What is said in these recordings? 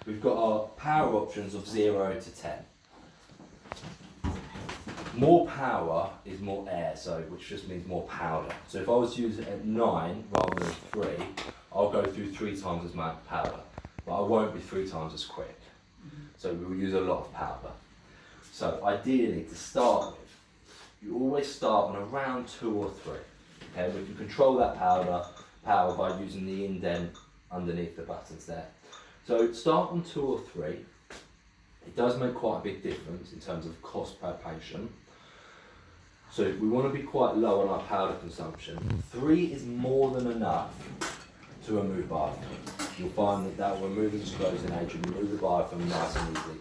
we've got our power options of 0 to 10. More power is more air, so which just means more powder. So if I was to use it at 9 rather than 3, I'll go through 3 times as much powder, but I won't be 3 times as quick. So we will use a lot of powder. So ideally, to start with, you always start on around 2 or 3. Okay, we can control that power by using the indent underneath the buttons there. So start on 2 or 3. It does make quite a big difference in terms of cost per patient. So we want to be quite low on our powder consumption. 3 is more than enough to remove biofilm. You'll find that will remove the disclosing agent, remove the biofilm nice and easily.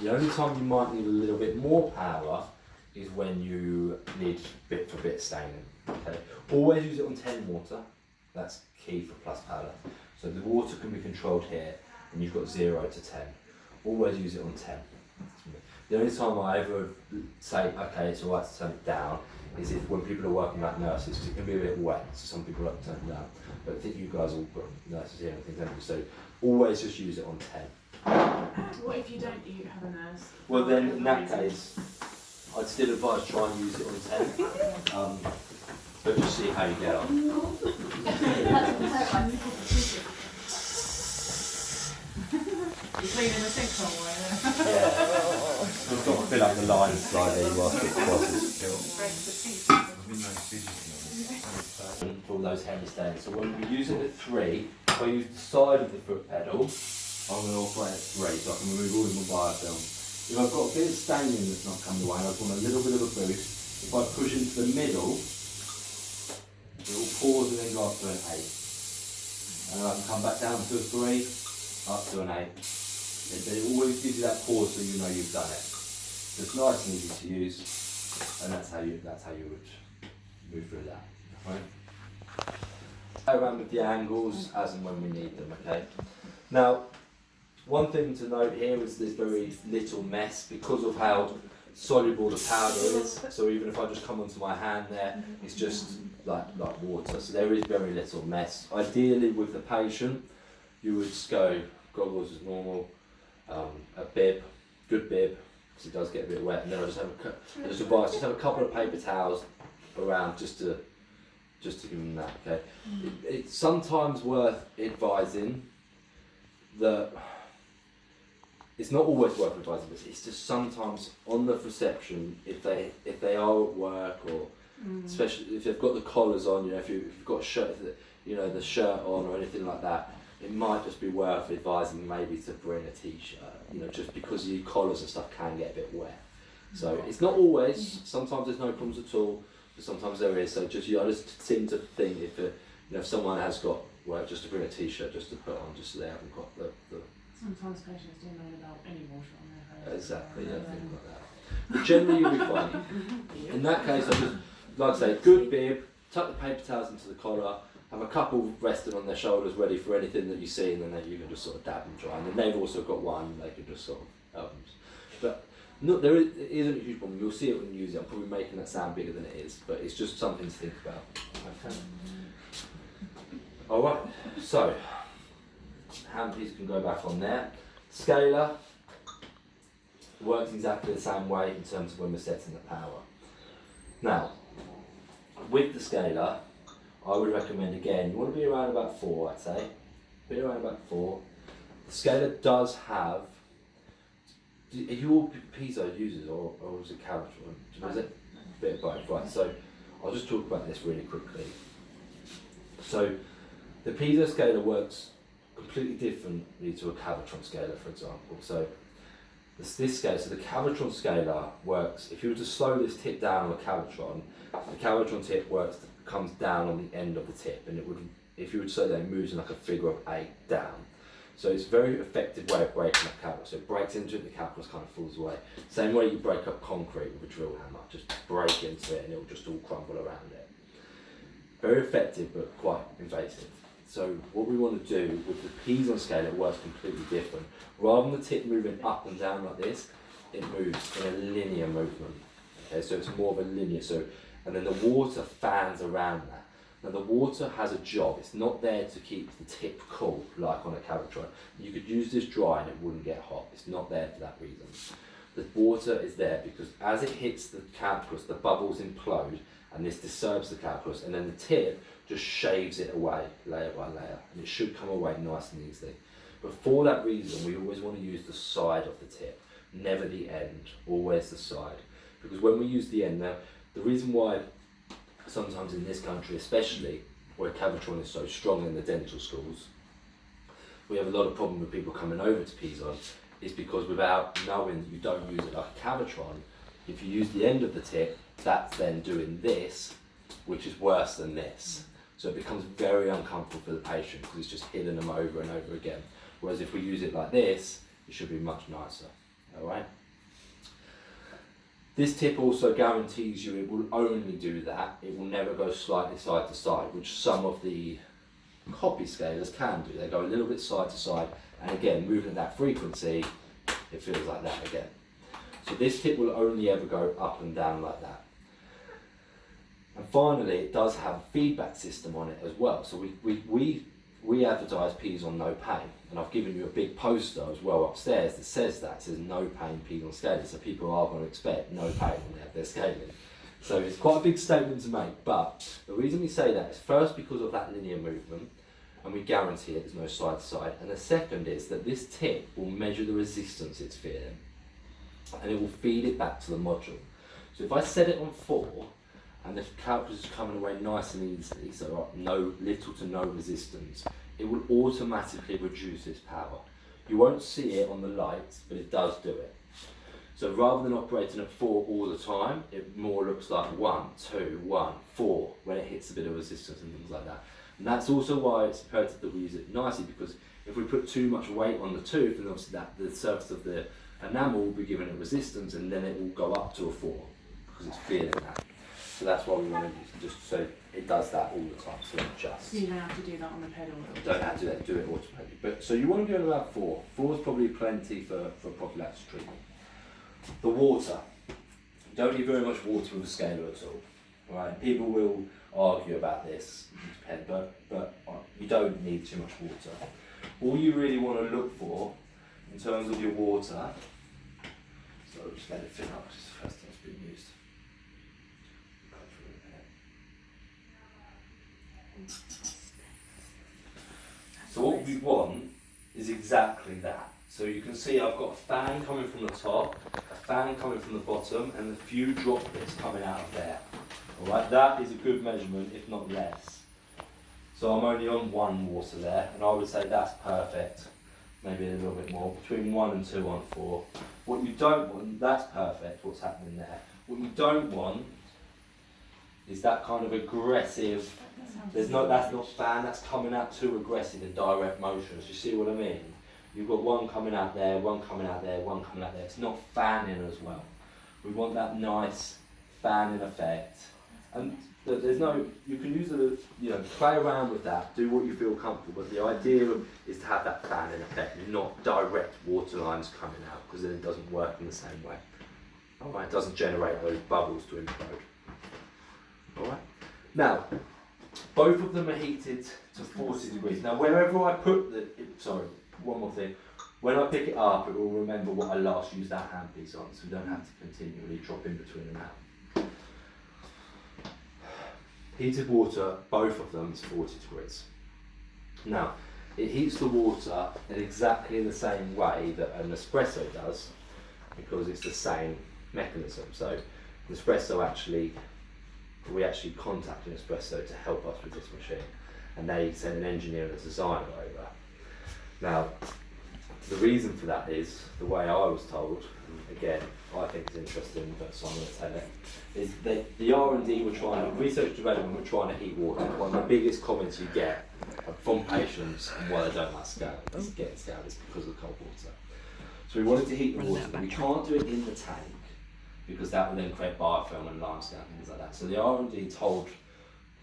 The only time you might need a little bit more power is when you need bit for bit staining. Okay? Always use it on 10 water. That's key for plus powder. So the water can be controlled here, and you've got 0 to 10. Always use it on 10. The only time I ever say, okay, it's alright to turn it down, is if when people are working like nurses, because it can be a bit wet, so some people like to turn it down. But I think you guys all got nurses here and things, haven't you? So always just use it on 10. What if you don't have a nurse? Well then, in that case, I'd still advise try and use it on 10. But just see how you get on. You're cleaning the sink somewhere. Yeah. We've got to fill up the lines slightly whilst it crosses. For all those heavy stains. So when we use it at 3, if I use the side of the foot pedal, I'm going to operate at 3, so I can remove all of my biofilm. If I've got a bit of staining that's not coming away and I want a little bit of a boost, if I push into the middle, it will pause and then go up to an 8. And I can come back down to a 3, up to an 8. It always gives you that pause so you know you've done it. So it's nice and easy to use, and that's how you would move through that. Right? Play around with the angles as and when we need them. Okay. Now, one thing to note here is there's very little mess because of how soluble the powder is. So even if I just come onto my hand there, it's just like water. So there is very little mess. Ideally, with the patient, you would just go goggles as normal, a bib, good bib, because it does get a bit wet, and then I just have a couple of paper towels around just to give them that. Okay, it's sometimes worth advising that it's not always worth advising, but it's just sometimes on the reception if they are at work or especially if they've got the collars on, if you've got a shirt, the shirt on or anything like that. It might just be worth advising maybe to bring a t-shirt, just because your collars and stuff can get a bit wet. So it's not always, sometimes there's no problems at all, but sometimes there is. So I just seem to think if someone has got work, just to bring a t-shirt just to put on, just so they haven't got the Sometimes patients do moan about any water on their face. exactly, things like that. But generally you'll be fine. In that case, I just, like I say, good bib, tuck the paper towels into the collar, have a couple resting on their shoulders ready for anything that you see, and then you can just sort of dab and dry. And then they've also got one, they can just sort of but it isn't a huge problem. You'll see it when you use it. I'm probably making that sound bigger than it is, but it's just something to think about. Okay. Alright, so handpiece can go back on there. Scaler works exactly the same way in terms of when we're setting the power. Now, with the scaler, I would recommend again, you want to be around about 4, I'd say. Be around about 4. The scaler does have, are you all piezo users or is it Cavitron? Is it? A bit of both, right. So I'll just talk about this really quickly. So the piezo scaler works completely differently to a Cavitron scaler, for example. So this scale, so the Cavitron scaler works, if you were to slow this tip down on a Cavitron, the Cavitron tip comes down on the end of the tip, and it would, if you would slow down, it moves in like a figure of 8 down. So it's a very effective way of breaking up calculus. So it breaks into it, the calculus kind of falls away. Same way you break up concrete with a drill hammer, just break into it and it will just all crumble around it. Very effective, but quite invasive. So what we want to do with the piezo scaler, it works completely different. Rather than the tip moving up and down like this, it moves in a linear movement. Okay, so it's more of a linear, and then the water fans around that. Now the water has a job, it's not there to keep the tip cool like on a Cavitron. You could use this dry and it wouldn't get hot, it's not there for that reason. The water is there because as it hits the calculus, the bubbles implode and this disturbs the calculus, and then the tip just shaves it away layer by layer, and it should come away nice and easily. But for that reason, we always want to use the side of the tip, never the end, always the side. Because when we use the end, now the reason why sometimes in this country especially, where Cavitron is so strong in the dental schools, we have a lot of problem with people coming over to Pison, is because without knowing that you don't use it like a Cavitron, if you use the end of the tip, that's then doing this, which is worse than this. So it becomes very uncomfortable for the patient because it's just hitting them over and over again. Whereas if we use it like this, it should be much nicer, all right? This tip also guarantees you it will only do that, it will never go slightly side to side, which some of the copy scalers can do. They go a little bit side to side, and again, moving at that frequency, it feels like that again. So this tip will only ever go up and down like that. And finally, it does have a feedback system on it as well. So we advertise Pison No Pain, and I've given you a big poster as well upstairs that says that. It says No Pain Pison Scaling, so people are going to expect no pain when they have their scaling. So it's quite a big statement to make, but the reason we say that is first because of that linear movement, and we guarantee it, there's no side to side. And the second is that this tip will measure the resistance it's feeling, and it will feed it back to the module. So if I set it on 4, and the calculus is coming away nice and easily, so little to no resistance, it will automatically reduce its power. You won't see it on the lights, but it does do it. So rather than operating at 4 all the time, it more looks like 1, 2, 1, 4 when it hits a bit of resistance and things like that. And that's also why it's imperative that we use it nicely, because if we put too much weight on the tooth, then obviously the surface of the enamel will be giving it resistance, and then it will go up to a 4 because it's feeling that. So that's why we want to use it, just so it does that all the time, so it adjusts. You don't have to do that on the pedal. You don't have to do it automatically. But so you want to be on about 4. 4 is probably plenty for prophylaxis treatment. The water. You don't need very much water with a scaler at all. Right? People will argue about this, but you don't need too much water. All you really want to look for in terms of your water, so I'll just let it fill up, because it's the first time it's been used. So what we want is exactly that. So you can see I've got a fan coming from the top, a fan coming from the bottom, and a few droplets coming out of there. Alright, that is a good measurement, if not less. So I'm only on 1 water there, and I would say that's perfect. Maybe a little bit more, between 1 and 2 on 4. What you don't want, that's perfect, what's happening there. What you don't want is that kind of aggressive, that's not fan, that's coming out too aggressive in direct motions. You see what I mean? You've got 1 coming out there, 1 coming out there, 1 coming out there. It's not fanning as well. We want that nice fanning effect. And there's no, you can use it, play around with that, do what you feel comfortable, but the idea is to have that fanning effect, not direct water lines coming out, because then it doesn't work in the same way. Alright, it doesn't generate those bubbles to implode. Alright, now, both of them are heated to 40 degrees. Now, wherever I put one more thing. When I pick it up, it will remember what I last used that handpiece on, so we don't have to continually drop in between them out. Heated water, both of them is 40 degrees. Now, it heats the water in exactly the same way that an espresso does, because it's the same mechanism. So, we actually contact an espresso to help us with this machine, and they send an engineer and a designer over. Now, the reason for that is, the way I was told, and again, I think it's interesting, but so I'm going to tell it, is that the R&D research development, we're trying to heat water. One of the biggest comments you get from patients and why they don't like scale, getting scale, is because of cold water. So we wanted to heat the water, but we can't do it in the tank, because that will then create biofilm and limescale and things like that. So the R&D told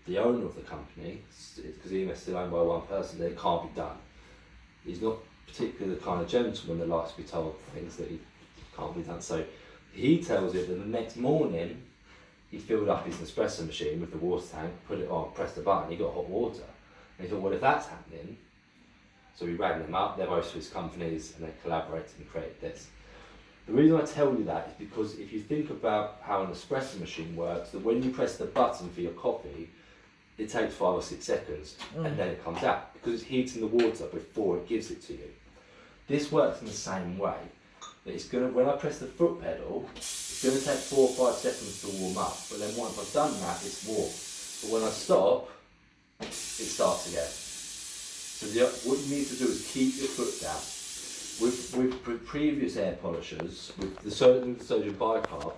the owner of the company, because EMS is still owned by one person, that it can't be done. He's not particularly the kind of gentleman that likes to be told things that he can't be done. So he tells it that the next morning he filled up his Nespresso machine with the water tank, put it on, pressed the button, he got hot water. And he thought, well, if that's happening, so we rang them up, they're both Swiss companies, and they collaborated and created this. The reason I tell you that is because if you think about how an espresso machine works, that when you press the button for your coffee, it takes 5 or 6 seconds, and then it comes out, because it's heating the water before it gives it to you. This works in the same way. That it's gonna, when I press the foot pedal, it's going to take 4 or 5 seconds to warm up, but then once I've done that, it's warm. But when I stop, it starts again. So what you need to do is keep your foot down. With previous air polishers, with the sodium bicarb,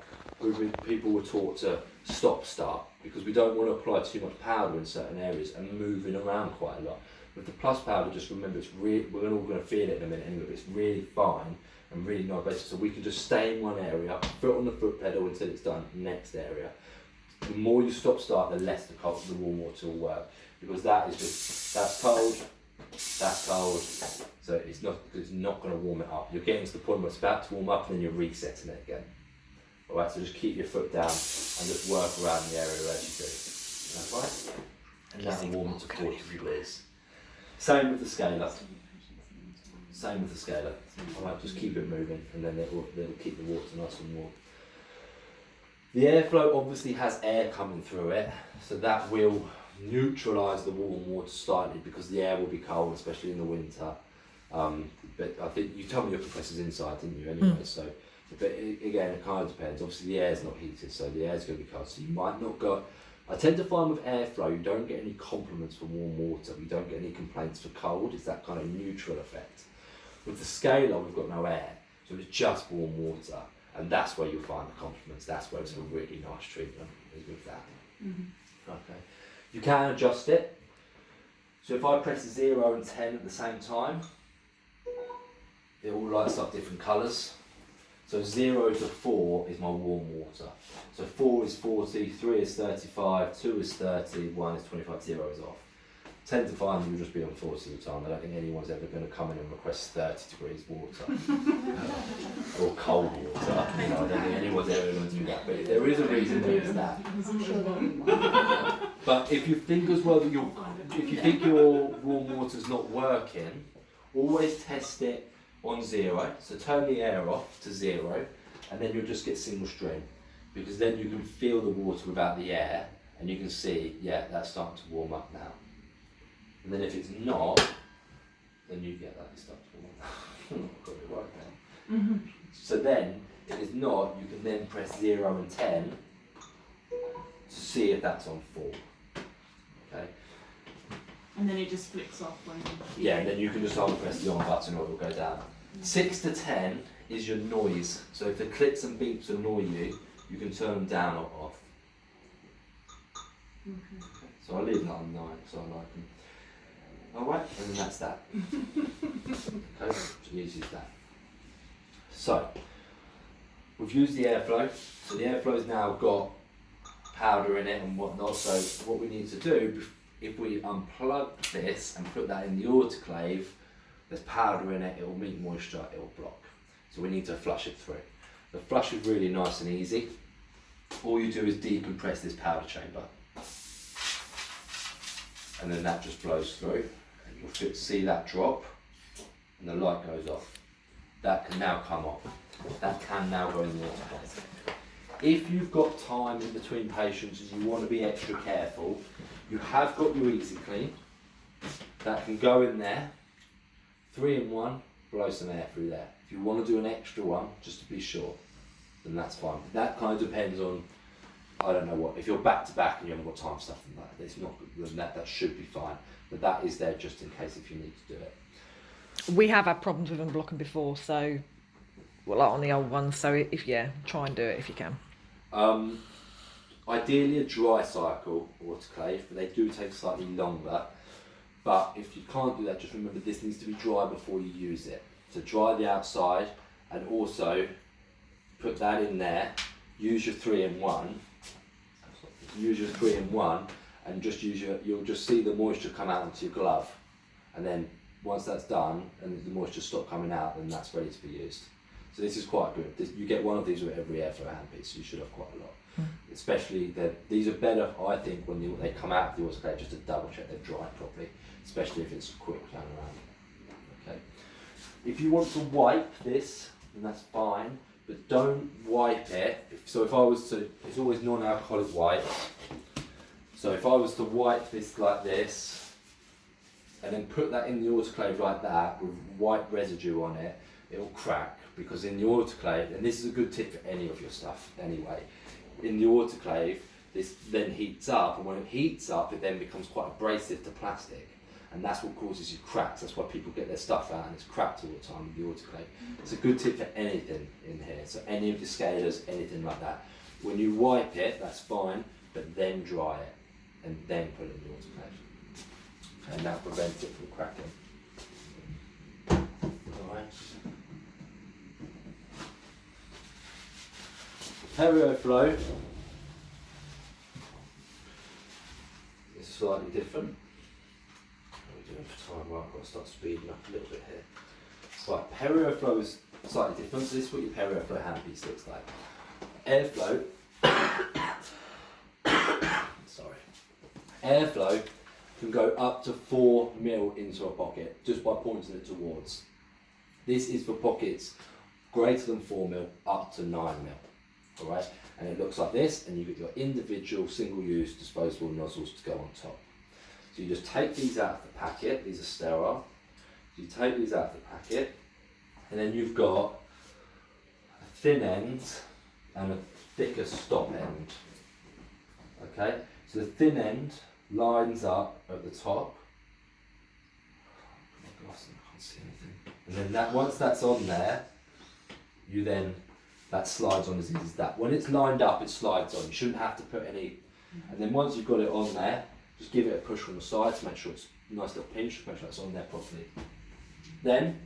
people were taught to stop-start, because we don't want to apply too much powder in certain areas and moving around quite a lot. With the plus powder, just remember, it's really, we're all going to feel it in a minute anyway, but it's really fine and really nice basic, so we can just stay in one area, foot on the foot pedal until it's done, next area. The more you stop-start, the less the warm water will work, because that is just, that's cold, so it's not going to warm it up. You're getting to the point where it's about to warm up and then you're resetting it again. Alright, so just keep your foot down and just work around the area as you do. That's right. And that'll warm it to 40 degrees. Same with the scaler. Alright, just keep it moving and then it'll keep the water nice and warm. The airflow obviously has air coming through it, so that will neutralise the warm water slightly, because the air will be cold, especially in the winter. But I think you told me your compressor's inside, didn't you? Anyway, so. But again, it kind of depends. Obviously, the air's not heated, so the air's going to be cold. So you might not go. I tend to find with airflow, you don't get any compliments for warm water. We don't get any complaints for cold. It's that kind of neutral effect. With the scaler, we've got no air, so it's just warm water, and that's where you'll find the compliments. That's where it's a really nice treatment, is with that. Okay. You can adjust it. So if I press 0 and 10 at the same time, it all lights up different colours. So 0 to 4 is my warm water. So 4 is 40, 3 is 35, 2 is 30, 1 is 25, 0 is off. Tend to find you'll just be on 40 all the time. I don't think anyone's ever going to come in and request 30 degrees water. Or cold water. You know, I don't think anyone's ever going to do that. But if there is a reason, there is that. But if you think as well that if you think your warm water's not working, always test it on 0, so turn the air off to 0, and then you'll just get single stream, because then you can feel the water without the air, and you can see, yeah, that's starting to warm up now. And then if it's not, then you get that, it's starting to warm up. I've got it right there. So then, if it's not, you can then press 0 and 10 to see if that's on 4. Okay. And then it just flicks off when Yeah, and then you can just hold press the on button or it will go down. 6 to 10 is your noise. So if the clicks and beeps annoy you, you can turn them down or off. Okay. So I leave that on 9 so I like them. Alright, and then that's that. Okay, so uses that. So, we've used the airflow. So the airflow's now got powder in it and whatnot. So what we need to do, if we unplug this and put that in the autoclave, there's powder in it, it will meet moisture, it will block. So we need to flush it through. The flush is really nice and easy. All you do is decompress this powder chamber. And then that just blows through. And you'll see that drop and the light goes off. That can now come off. That can now go in the autoclave. If you've got time in between patients and you want to be extra careful, you have got your Easy Clean. That can go in there. 3-in-1, blow some air through there. If you want to do an extra one, just to be sure, then that's fine. That kind of depends on, I don't know what, if you're back to back and you haven't got time for stuff like that, it's not, then that should be fine. But that is there just in case if you need to do it. We have had problems with them blocking before, so, well, like on the old ones, so if, yeah, try and do it if you can. Ideally a dry cycle autoclave, but they do take slightly longer. But if you can't do that, just remember this needs to be dry before you use it. So dry the outside and also put that in there, use your 3-in-1, and just use you'll just see the moisture come out into your glove. And then once that's done and the moisture stops coming out, then that's ready to be used. So this is quite good. You get one of these with every airflow handpiece, so you should have quite a lot. Especially these are better, I think, when they come out of the autoclave, just to double check they've dried properly, especially if it's quick turnaround. Okay. If you want to wipe this, then that's fine, but don't wipe it. So if I was to, it's always non-alcoholic wipes. So if I was to wipe this like this, and then put that in the autoclave like that with white residue on it, it'll crack, because in the autoclave, and this is a good tip for any of your stuff anyway, in the autoclave this then heats up, and when it heats up it then becomes quite abrasive to plastic, and that's what causes you cracks. That's why people get their stuff out and it's cracked all the time in the autoclave. It's a good tip for anything in here, so any of the scalers, anything like that. When you wipe it, that's fine, but then dry it and then put it in the autoclave, and that prevents it from cracking. Alright. PerioFlow is slightly different. What are we doing for time? Right, I've got to start speeding up a little bit here. Right, PerioFlow is slightly different. So this is what your PerioFlow handpiece looks like. Airflow, sorry. Airflow can go up to 4 mil into a pocket just by pointing it towards. This is for pockets greater than 4 mil up to 9 mil. Alright, and it looks like this, and you get your individual single-use disposable nozzles to go on top. So you just take these out of the packet, these are sterile. So you take these out of the packet, and then you've got a thin end and a thicker stop end. Okay, so the thin end lines up at the top. Oh my gosh, I can't see anything. And then that, once that's on there, you then, that slides on as easy as that. When it's lined up, it slides on. You shouldn't have to put any. And then once you've got it on there, just give it a push from the side to make sure it's a nice little pinch, make sure it's on there properly. Then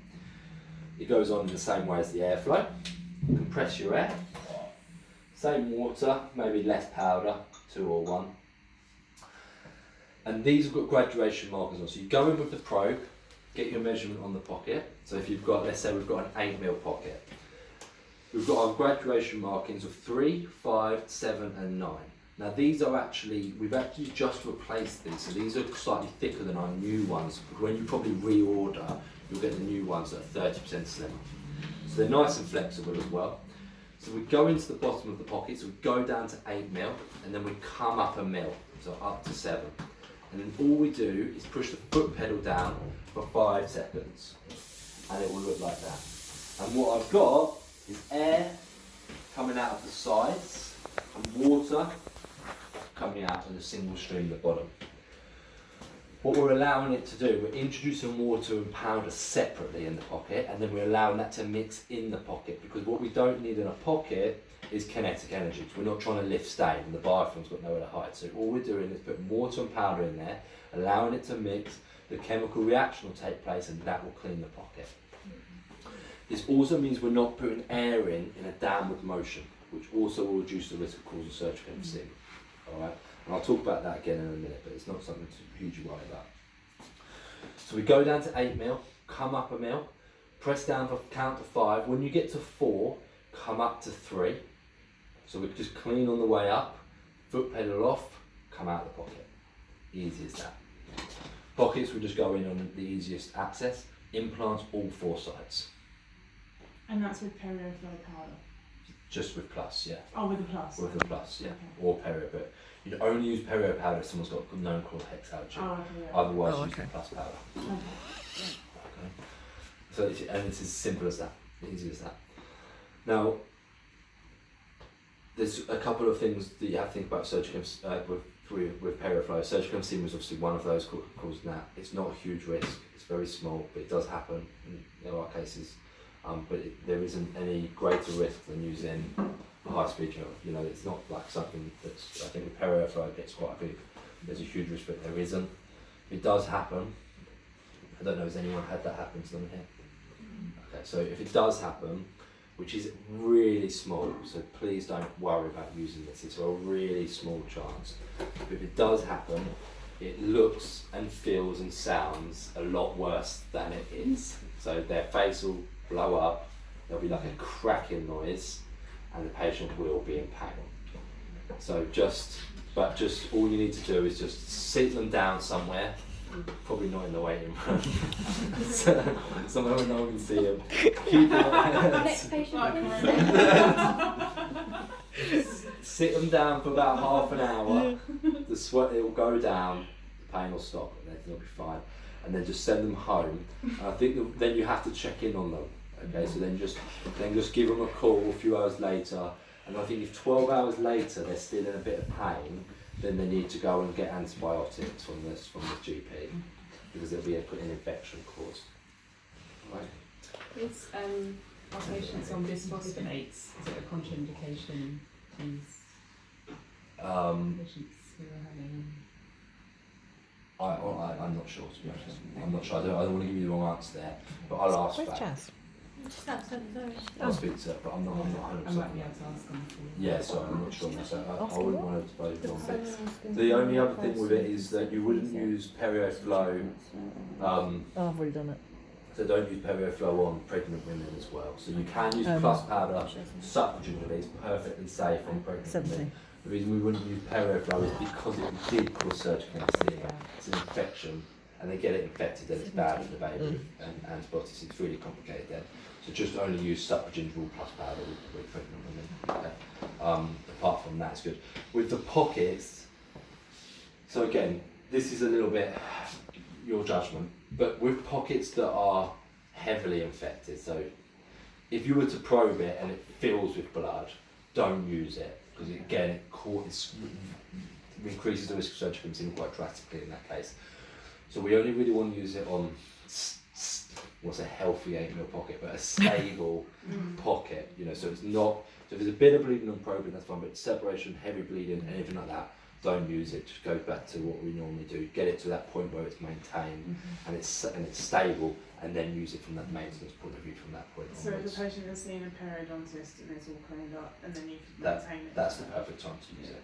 it goes on in the same way as the airflow. Compress your air. Same water, maybe less powder, 2 or 1. And these have got graduation markers on. So you go in with the probe, get your measurement on the pocket. So if you've got, let's say we've got an 8 mil pocket. We've got our graduation markings of 3, 5, 7 and 9. Now these are actually, we've actually just replaced these, so these are slightly thicker than our new ones. When you probably reorder, you'll get the new ones that are 30% slimmer. So they're nice and flexible as well. So we go into the bottom of the pocket, so we go down to 8 mil, and then we come up a mil, so up to 7. And then all we do is push the foot pedal down for 5 seconds, and it will look like that. And what I've got is air coming out of the sides and water coming out in a single stream at the bottom. What we're allowing it to do, we're introducing water and powder separately in the pocket, and then we're allowing that to mix in the pocket, because what we don't need in a pocket is kinetic energy. We're not trying to lift stain, and the biofilm's got nowhere to hide. So all we're doing is putting water and powder in there, allowing it to mix, the chemical reaction will take place, and that will clean the pocket. This also means we're not putting air in a downward motion, which also will reduce the risk of causing surgical emphysema. Alright, and I'll talk about that again in a minute, but it's not something to hugely worry about. So we go down to 8 mil, come up a mil, press down for count to 5. When you get to 4, come up to 3. So we just clean on the way up, foot pedal off, come out of the pocket. Easy as that. Pockets we just go in on the easiest access. Implants all 4 sides. And that's with PerioFlow powder? Just with plus, yeah. Oh, with the plus? With the plus, yeah. Okay. Or perio, but you'd only use perio powder if someone's got known chlor hex allergy. Oh, okay, yeah. Otherwise, Oh, use the okay. plus powder. Okay. Okay. So, and it's as simple as that, easy as that. Now, there's a couple of things that you have to think about surgical with PerioFlow. Surgical emphysema is obviously one of those causing that. It's not a huge risk. It's very small, but it does happen. And there are cases. But there isn't any greater risk than using a high-speed drill. You know, it's not like something that's, I think with PerioFlow gets quite big. There's a huge risk, but there isn't. If it does happen, I don't know, has anyone had that happen to them here? Okay, so if it does happen, which is really small, so please don't worry about using this, it's a really small chance. But if it does happen, it looks and feels and sounds a lot worse than it is. So their face will blow up, there'll be like a cracking noise, and the patient will be in pain. So just all you need to do is just sit them down somewhere, probably not in the waiting room, somewhere where no one can see them. Keep them Next patient, please. sit them down for about half an hour. The sweat, it will go down, the pain will stop, and everything will be fine. And then just send them home. And I think then you have to check in on them. Okay, so then just give them a call a few hours later. And I think if 12 hours later they're still in a bit of pain, then they need to go and get antibiotics from the GP, because there'll be an infection caused. Right. Is our patients on bisphosphonates, is it a contraindication, these patients who are having? I'm not sure, to be honest. I'm not sure. I don't want to give you the wrong answer there, but I'll ask Where's back. Jazz? I'll speak to her, but I'm not 100%. I might be able to ask them for you. Yeah, so I'm not sure. So I wouldn't want to suppose wrong. But The the only other thing with it is that you wouldn't use PerioFlow. Oh, I've already done it. So don't use PerioFlow on pregnant women as well. So you can use plus powder subvaginally. It's perfectly safe on pregnant 70. women. The reason we wouldn't use PerioFlow is because it did cause surgical emphysema. It's an infection, and they get it infected, then it's bad for the baby. And antibiotics, it's really complicated then. So just only use subvaginal plus powder with pregnant women. Okay. Apart from that, it's good. With the pockets, so again, this is a little bit your judgment, but with pockets that are heavily infected, so if you were to probe it and it fills with blood, don't use it, because again, it increases the risk of surgical emphysema quite drastically in that case. So we only really want to use it on what's a healthy 8 mil pocket, but a stable pocket, you know, so it's not, so if there's a bit of bleeding on probing, that's fine, but separation, heavy bleeding, anything like that, don't use it. Just go back to what we normally do. Get it to that point where it's maintained and it's stable, and then use it from that maintenance point of view from that point So if onwards. the patient is seeing a periodontist and it's all cleaned up, and then you can maintain it. That's the perfect time to use it.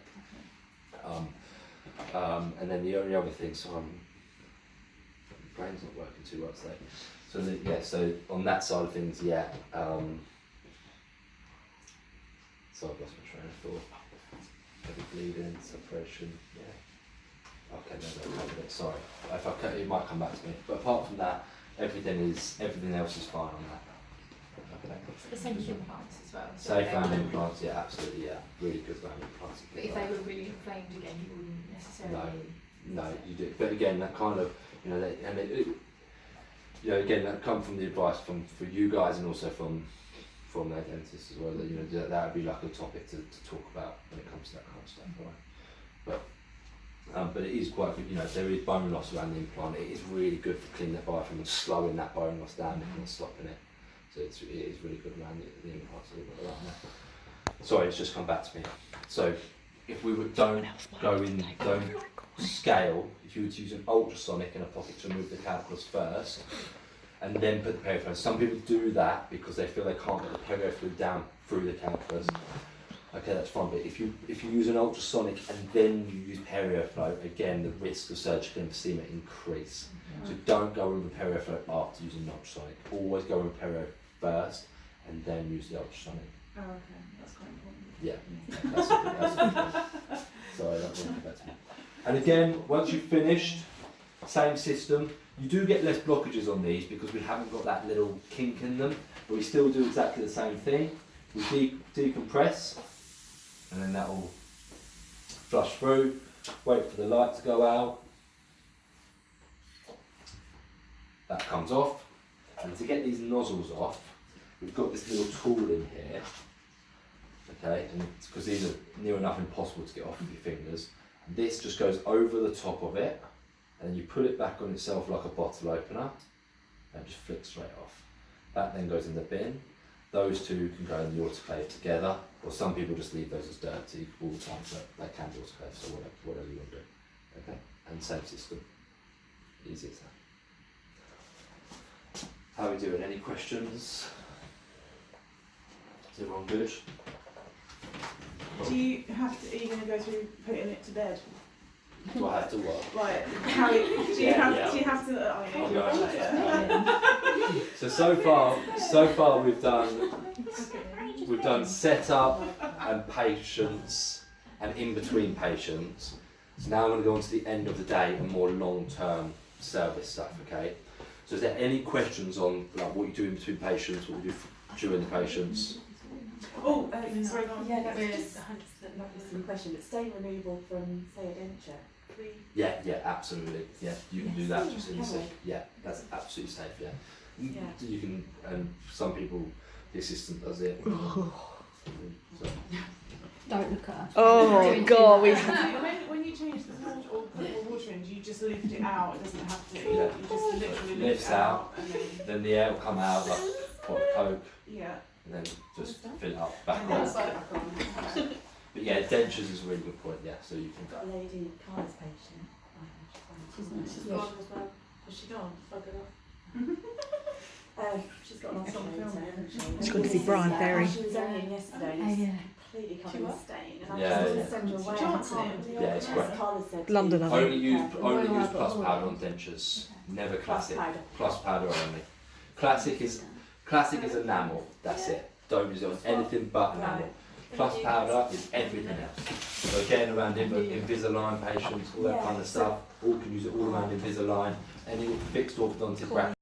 And then the only other thing, so brain's not working too well today. So so on that side of things, so I've lost my train of thought. Heavy bleeding, separation, Okay, no, covered it. Sorry, if I cut, it might come back to me. But apart from that, everything else is fine on that. Okay. Essential implants as well. So Safe they round wouldn't- implants, absolutely, really good round implants. But if they were really inflamed again, you wouldn't necessarily. No, you do. But again, that kind of, again, that come from the advice for you guys and also from their dentists as well. That that would be like a topic to talk about when it comes to that kind of stuff, right? But it is quite good. If there is bone loss around the implant, it is really good for cleaning that biofilm and slowing that bone loss down if you're not stopping it. So it is really good around the implants. Sorry, it's just come back to me. So if we would don't scale, if you were to use an ultrasonic in a pocket to remove the calculus first, and then put the perifluid. Some people do that because they feel they can't get the perifluid down through the calculus. Okay, that's fine. But if you use an ultrasonic and then you use PerioFlow, again the risk of surgical emphysema increase. So don't go with the PerioFlow after using an ultrasonic. Always go with Perio first and then use the ultrasonic. Oh, okay, that's quite important. Yeah, that's a good one. Sorry, that won't come back to me. And again, once you've finished, same system. You do get less blockages on these because we haven't got that little kink in them, but we still do exactly the same thing. We decompress, and then that will flush through. Wait for the light to go out. That comes off. And to get these nozzles off, we've got this little tool in here. Okay, and because these are near enough impossible to get off with your fingers. And this just goes over the top of it, and then you put it back on itself like a bottle opener, and just flicks straight off. That then goes in the bin. Those two can go in the autoclave together, or some people just leave those as dirty all the time, but they can be autoclaved, so whatever you want to do. Okay, and same system, easy as that. How are we doing? Any questions? Is everyone good? Do you have to, are you going to go through putting it to bed? Do I have to what? Like, how do you Yeah. do you have to? Oh, I'll yeah. go. So far we've done setup and patients and in between patients. So now I'm going to go on to the end of the day and more long-term service stuff. Okay. So is there any questions on like what you do in between patients, what we do during the patients? Oh, sorry, go on. Yeah, that's We're just 100% not a silly question, but stain removal from, say, a denture. Can we- Yeah, absolutely. Yeah, you can do that Yes. just in the Can sick. Yeah, that's absolutely safe. Yeah. Yeah. You can, and some people, the assistant does it. So, Don't look at us. Oh God, we. When you change the water or put more water in, do you just lift it out? It doesn't have to. Yeah. You just literally lift Lifts it out. And then the air will come out like pot of Coke, yeah. and then just fill it up back And on. then it's back on. Okay. But yeah, dentures is a really good point. Yeah, so you can. Got a lady, Carla's patient. She's gone as well. Has she gone? Buggered off. She's got an It's on Australian film. accent, hasn't she? She's gone to see Brian Ferry. She was only in yesterday. and it's completely covered in stain. And I Yeah, just yeah. want to send her away. Johnson. Yeah, it's great. Carla said. London, I think. Only use plus powder on dentures. Never classic. powder. Plus powder only. Classic is enamel. That's it. Don't use it on anything but enamel. Plus powder is everything else. So again, around Invisalign patients, all that kind of stuff. All can use it all around Invisalign. Any fixed orthodontic bracket.